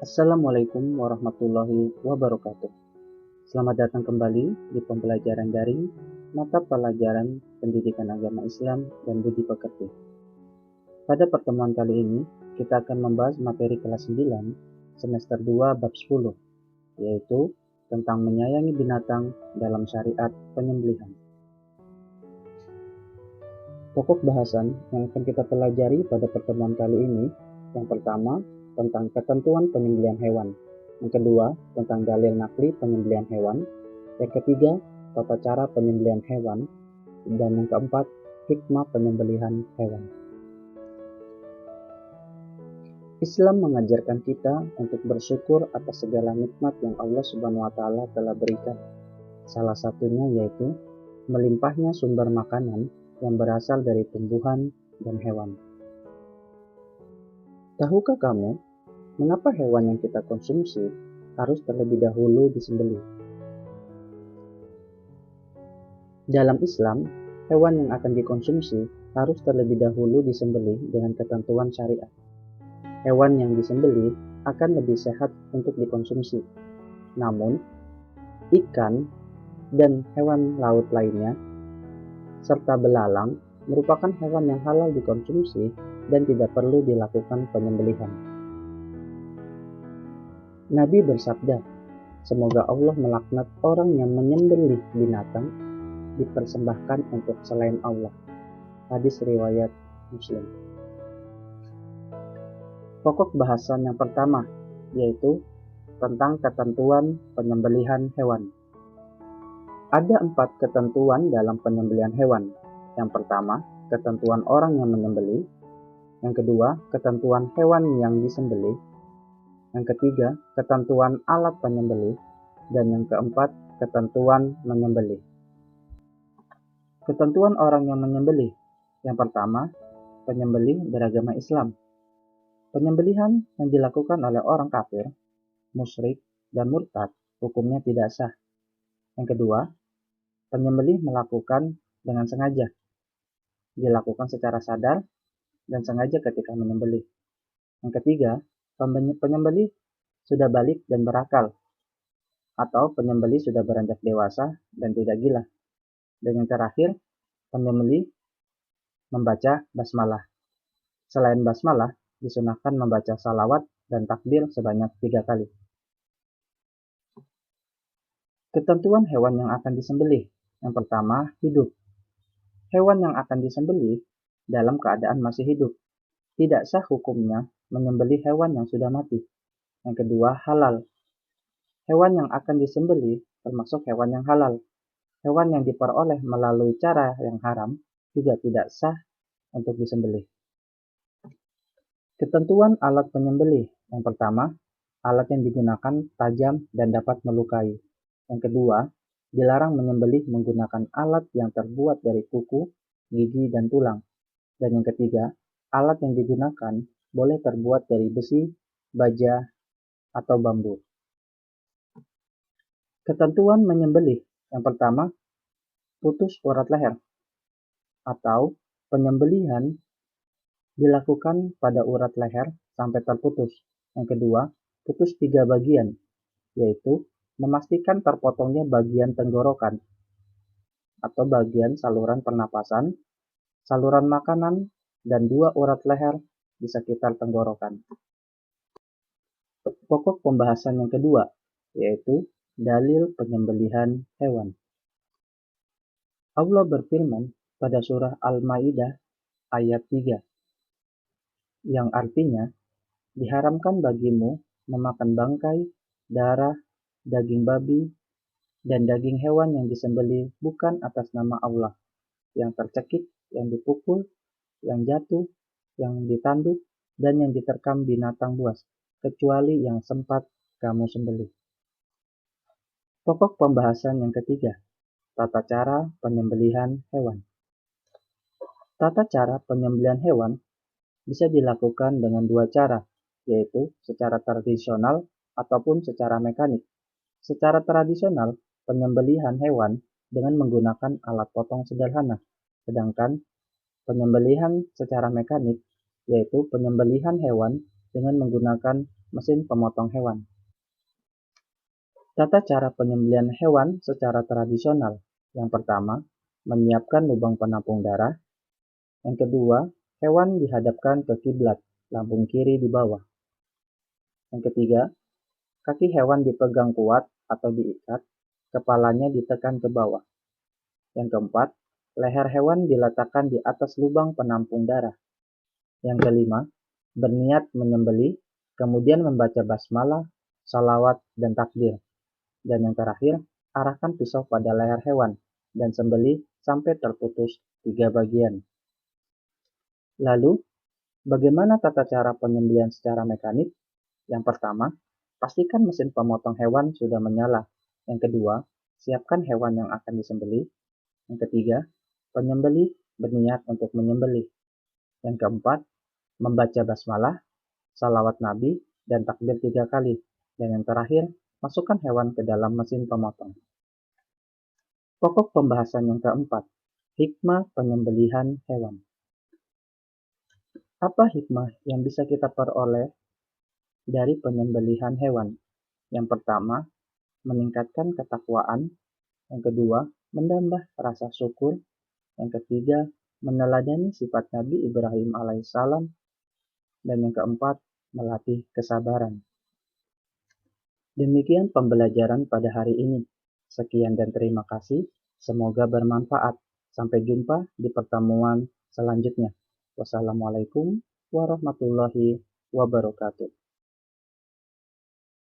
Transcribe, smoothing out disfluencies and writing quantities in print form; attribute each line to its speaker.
Speaker 1: Assalamualaikum warahmatullahi wabarakatuh. Selamat datang kembali di pembelajaran daring mata pelajaran Pendidikan Agama Islam dan Budi Pekerti. Pada pertemuan kali ini, kita akan membahas materi kelas 9 semester 2 bab 10, yaitu tentang menyayangi binatang dalam syariat penyembelihan. Pokok bahasan yang akan kita pelajari pada pertemuan kali ini, yang pertama, tentang ketentuan penyembelihan hewan. Yang kedua, tentang dalil nakli penyembelihan hewan. Yang ketiga, tata cara penyembelihan hewan. Dan yang keempat, hikmah penyembelihan hewan. Islam mengajarkan kita untuk bersyukur atas segala nikmat yang Allah Subhanahu wa Ta'ala telah berikan. Salah satunya yaitu melimpahnya sumber makanan yang berasal dari tumbuhan dan hewan. Tahukah kamu mengapa hewan yang kita konsumsi harus terlebih dahulu disembelih? Dalam Islam, hewan yang akan dikonsumsi harus terlebih dahulu disembelih dengan ketentuan syariat. Hewan yang disembelih akan lebih sehat untuk dikonsumsi. Namun, ikan dan hewan laut lainnya, serta belalang, merupakan hewan yang halal dikonsumsi dan tidak perlu dilakukan penyembelihan. Nabi bersabda, semoga Allah melaknat orang yang menyembelih binatang dipersembahkan untuk selain Allah. Hadis riwayat Muslim. Pokok bahasan yang pertama yaitu tentang ketentuan penyembelihan hewan. Ada 4 ketentuan dalam penyembelihan hewan. Yang pertama, ketentuan orang yang menyembelih. Yang kedua, ketentuan hewan yang disembelih. Yang ketiga, ketentuan alat penyembelih. Dan yang keempat, ketentuan menyembelih. Ketentuan orang yang menyembelih. Yang pertama, penyembelih beragama Islam. Penyembelihan yang dilakukan oleh orang kafir, musyrik, dan murtad hukumnya tidak sah. Yang kedua, penyembelih melakukan dengan sengaja. Dilakukan secara sadar dan sengaja ketika menyembelih. Yang ketiga, penyembelih sudah balik dan berakal, atau penyembelih sudah beranjak dewasa dan tidak gila. Dan yang terakhir, penyembelih membaca basmalah. Selain basmalah, disunahkan membaca salawat dan takbir sebanyak 3 kali. Ketentuan hewan yang akan disembelih. Yang pertama, hidup. Hewan yang akan disembelih dalam keadaan masih hidup. Tidak sah hukumnya menyembelih hewan yang sudah mati. Yang kedua, halal. Hewan yang akan disembelih termasuk hewan yang halal. Hewan yang diperoleh melalui cara yang haram juga tidak sah untuk disembelih. Ketentuan alat penyembelih. Yang pertama, alat yang digunakan tajam dan dapat melukai. Yang kedua, dilarang menyembelih menggunakan alat yang terbuat dari kuku, gigi, dan tulang. Dan yang ketiga, alat yang digunakan boleh terbuat dari besi, baja, atau bambu. Ketentuan menyembelih. Yang pertama, putus urat leher, atau penyembelihan dilakukan pada urat leher sampai terputus. Yang kedua, putus 3 bagian, yaitu memastikan terpotongnya bagian tenggorokan atau bagian saluran pernapasan, saluran makanan, dan 2 urat leher di sekitar tenggorokan. Pokok pembahasan yang kedua, yaitu dalil penyembelihan hewan. Allah berfirman pada surah Al-Maidah ayat 3, yang artinya, diharamkan bagimu memakan bangkai, darah, daging babi, dan daging hewan yang disembelih bukan atas nama Allah, yang tercekik, yang dipukul, yang jatuh, yang ditanduk, dan yang diterkam binatang buas, kecuali yang sempat kamu sembelih. Pokok pembahasan yang ketiga, tata cara penyembelihan hewan. Tata cara penyembelihan hewan bisa dilakukan dengan 2 cara, yaitu secara tradisional ataupun secara mekanik. Secara tradisional, penyembelihan hewan dengan menggunakan alat potong sederhana, sedangkan penyembelihan secara mekanik, yaitu penyembelihan hewan dengan menggunakan mesin pemotong hewan. Tata cara penyembelihan hewan secara tradisional. Yang pertama, menyiapkan lubang penampung darah. Yang kedua, hewan dihadapkan ke kiblat, lambung kiri di bawah. Yang ketiga, kaki hewan dipegang kuat atau diikat, kepalanya ditekan ke bawah. Yang keempat, leher hewan diletakkan di atas lubang penampung darah. Yang kelima, berniat menyembelih, kemudian membaca basmalah, salawat, dan takbir. Dan yang terakhir, arahkan pisau pada leher hewan dan sembelih sampai terputus 3 bagian. Lalu, bagaimana tata cara penyembelihan secara mekanik? Yang pertama, pastikan mesin pemotong hewan sudah menyala. Yang kedua, siapkan hewan yang akan disembelih. Yang ketiga, penyembelih berniat untuk menyembelih. Yang keempat, membaca basmalah, salawat Nabi, dan takbir 3 kali. Dan yang terakhir, masukkan hewan ke dalam mesin pemotong. Pokok pembahasan yang keempat, hikmah penyembelihan hewan. Apa hikmah yang bisa kita peroleh dari penyembelihan hewan? Yang pertama, meningkatkan ketakwaan. Yang kedua, menambah rasa syukur. Yang ketiga, meneladani sifat Nabi Ibrahim alaihissalam. Dan yang keempat, melatih kesabaran. Demikian pembelajaran pada hari ini. Sekian dan terima kasih. Semoga bermanfaat. Sampai jumpa di pertemuan selanjutnya. Wassalamualaikum warahmatullahi wabarakatuh.